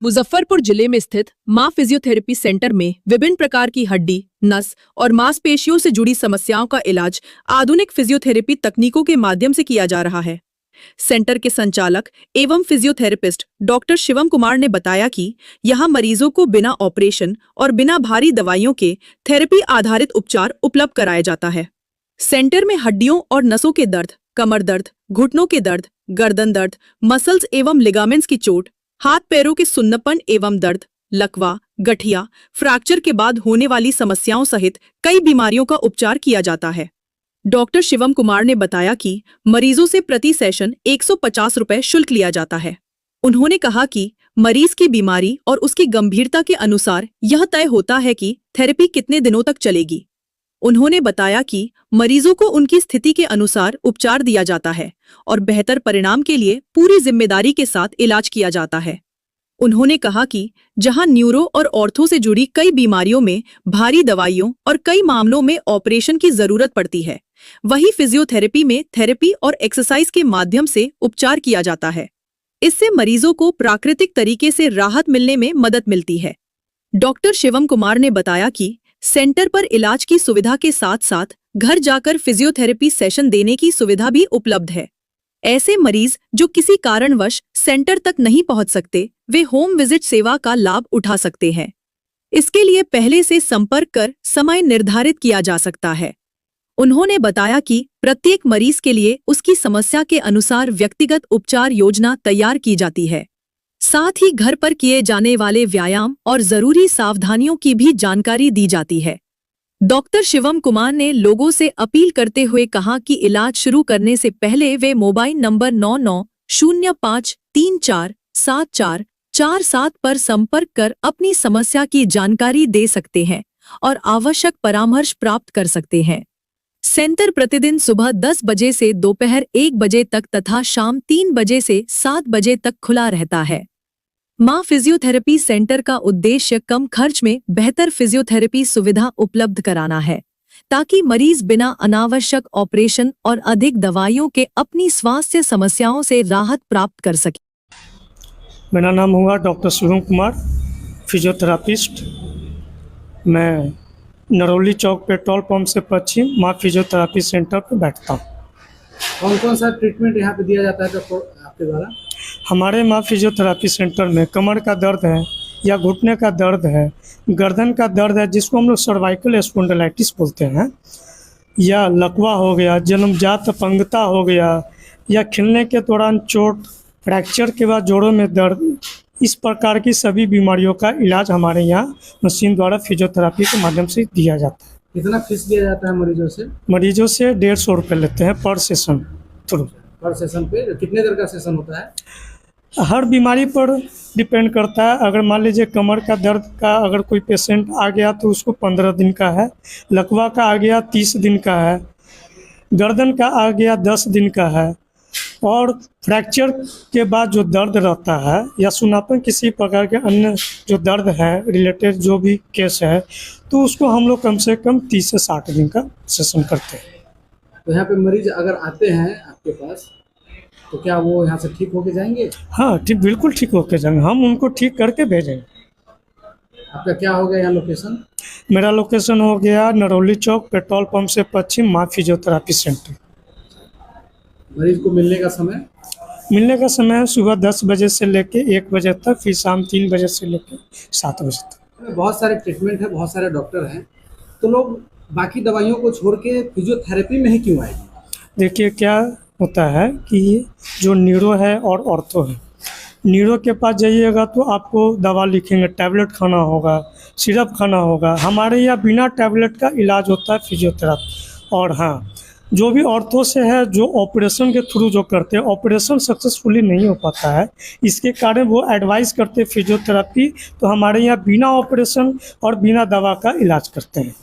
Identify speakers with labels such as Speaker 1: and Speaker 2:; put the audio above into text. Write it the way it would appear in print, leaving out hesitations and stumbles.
Speaker 1: मुजफ्फरपुर जिले में स्थित मां फिजियोथेरेपी सेंटर में विभिन्न प्रकार की हड्डी, नस और मांसपेशियों से जुड़ी समस्याओं का इलाज आधुनिक फिजियोथेरेपी तकनीकों के माध्यम से किया जा रहा है। सेंटर के संचालक एवं फिजियोथेरेपिस्ट डॉक्टर शिवम कुमार ने बताया कि यहां मरीजों को बिना ऑपरेशन और बिना भारी दवाइयों के थेरेपी आधारित उपचार उपलब्ध कराया जाता है। सेंटर में हड्डियों और नसों के दर्द, कमर दर्द, घुटनों के दर्द, गर्दन दर्द, मसल्स एवं लिगामेंट्स की चोट, हाथ पैरों के सुन्नपन एवं दर्द, लकवा, गठिया, फ्रैक्चर के बाद होने वाली समस्याओं सहित कई बीमारियों का उपचार किया जाता है। डॉक्टर शिवम कुमार ने बताया कि मरीजों से प्रति सेशन 150 रुपए शुल्क लिया जाता है। उन्होंने कहा कि मरीज की बीमारी और उसकी गंभीरता के अनुसार यह तय होता है कि थेरेपी कितने दिनों तक चलेगी। उन्होंने बताया कि मरीजों को उनकी स्थिति के अनुसार उपचार दिया जाता है और बेहतर परिणाम के लिए पूरी जिम्मेदारी के साथ इलाज किया जाता है। उन्होंने कहा कि जहां न्यूरो और ऑर्थो से जुड़ी कई बीमारियों में भारी दवाइयों और कई मामलों में ऑपरेशन की जरूरत पड़ती है, वहीं फिजियोथेरेपी में थेरेपी और एक्सरसाइज के माध्यम से उपचार किया जाता है। इससे मरीजों को प्राकृतिक तरीके से राहत मिलने में मदद मिलती है। डॉक्टर शिवम कुमार ने बताया कि सेंटर पर इलाज की सुविधा के साथ साथ घर जाकर फिजियोथेरेपी सेशन देने की सुविधा भी उपलब्ध है। ऐसे मरीज जो किसी कारणवश सेंटर तक नहीं पहुंच सकते, वे होम विजिट सेवा का लाभ उठा सकते हैं। इसके लिए पहले से संपर्क कर समय निर्धारित किया जा सकता है। उन्होंने बताया कि प्रत्येक मरीज के लिए उसकी समस्या के अनुसार व्यक्तिगत उपचार योजना तैयार की जाती है। साथ ही घर पर किए जाने वाले व्यायाम और जरूरी सावधानियों की भी जानकारी दी जाती है। डॉक्टर शिवम कुमार ने लोगों से अपील करते हुए कहा कि इलाज शुरू करने से पहले वे मोबाइल नंबर 9905347447 पर संपर्क कर अपनी समस्या की जानकारी दे सकते हैं और आवश्यक परामर्श प्राप्त कर सकते हैं। सेंटर प्रतिदिन सुबह 10 बजे से दोपहर 1 बजे तक तथा शाम 3 बजे से 7 बजे तक खुला रहता है। मां फिजियोथेरेपी सेंटर का उद्देश्य कम खर्च में बेहतर फिजियोथेरेपी सुविधा उपलब्ध कराना है, ताकि मरीज बिना अनावश्यक ऑपरेशन और अधिक दवाइयों के अपनी स्वास्थ्य समस्याओं से राहत प्राप्त कर सके।
Speaker 2: मेरा नाम हुआ डॉक्टर शिवम कुमार, फिजियोथेरापिस्ट। मैं नरौली चौक पेट्रोल पंप से पश्चिम मां फिजियोथेरापी सेंटर पर बैठता हूँ।
Speaker 3: कौन कौन सा ट्रीटमेंट यहाँ पे दिया जाता है आपके द्वारा?
Speaker 2: हमारे मां फिजियोथेरापी सेंटर में कमर का दर्द है या घुटने का दर्द है, गर्दन का दर्द है जिसको हम लोग सर्वाइकल स्पॉन्डिलाइटिस बोलते हैं, या लकवा हो गया, जन्मजात अपंगता हो गया, या खिलने के दौरान चोट, फ्रैक्चर के बाद जोड़ों में दर्द, इस प्रकार की सभी बीमारियों का इलाज हमारे यहाँ मशीन द्वारा फिजियोथेरापी के माध्यम से दिया जाता है।
Speaker 3: कितना फीस दिया जाता है मरीजों से?
Speaker 2: मरीजों से 150 रुपये लेते हैं पर सेशन थ्रू।
Speaker 3: पर सेशन पे कितने देर का सेशन होता है?
Speaker 2: हर बीमारी पर डिपेंड करता है। अगर मान लीजिए कमर का दर्द का अगर कोई पेशेंट आ गया तो उसको 15 दिन का है, लकवा का आ गया 30 दिन का है, गर्दन का आ गया 10 दिन का है, और फ्रैक्चर के बाद जो दर्द रहता है या सुनापन किसी प्रकार के अन्य जो दर्द है रिलेटेड जो भी केस है, तो उसको हम लोग कम से कम 30 से 60 दिन का सेशन करते हैं।
Speaker 3: तो यहाँ पे मरीज अगर आते हैं आपके पास तो क्या वो यहाँ से ठीक होके जाएंगे?
Speaker 2: हाँ, ठीक, बिल्कुल ठीक होके जाएंगे। हम उनको ठीक करके भेजेंगे।
Speaker 3: आपका क्या हो गया यहाँ लोकेशन?
Speaker 2: मेरा लोकेशन हो गया नरौली चौक पेट्रोल पंप से पश्चिम मां फिजियोथेरापी सेंटर।
Speaker 3: मरीज को मिलने का समय?
Speaker 2: मिलने का समय सुबह 10 बजे से लेके 1 बजे तक, फिर शाम 3 बजे से लेके 7 बजे तक।
Speaker 3: बहुत सारे ट्रीटमेंट है, बहुत सारे डॉक्टर हैं, तो लोग बाकी दवाइयों को छोड़ के फिजियोथेरेपी में ही क्यों आएंगे? देखिए क्या
Speaker 2: होता है कि जो न्यूरो है और ऑर्थो है, न्यूरो के पास जाइएगा तो आपको दवा लिखेंगे, टैबलेट खाना होगा, सिरप खाना होगा। हमारे यहाँ बिना टैबलेट का इलाज होता है फिजियोथेरापी। और हाँ, जो भी ऑर्थो से है, जो ऑपरेशन के थ्रू जो करते हैं, ऑपरेशन सक्सेसफुली नहीं हो पाता है, इसके कारण वो एडवाइस करते हैं फिजियोथेरापी। तो हमारे यहाँ बिना ऑपरेशन और बिना दवा का इलाज करते हैं।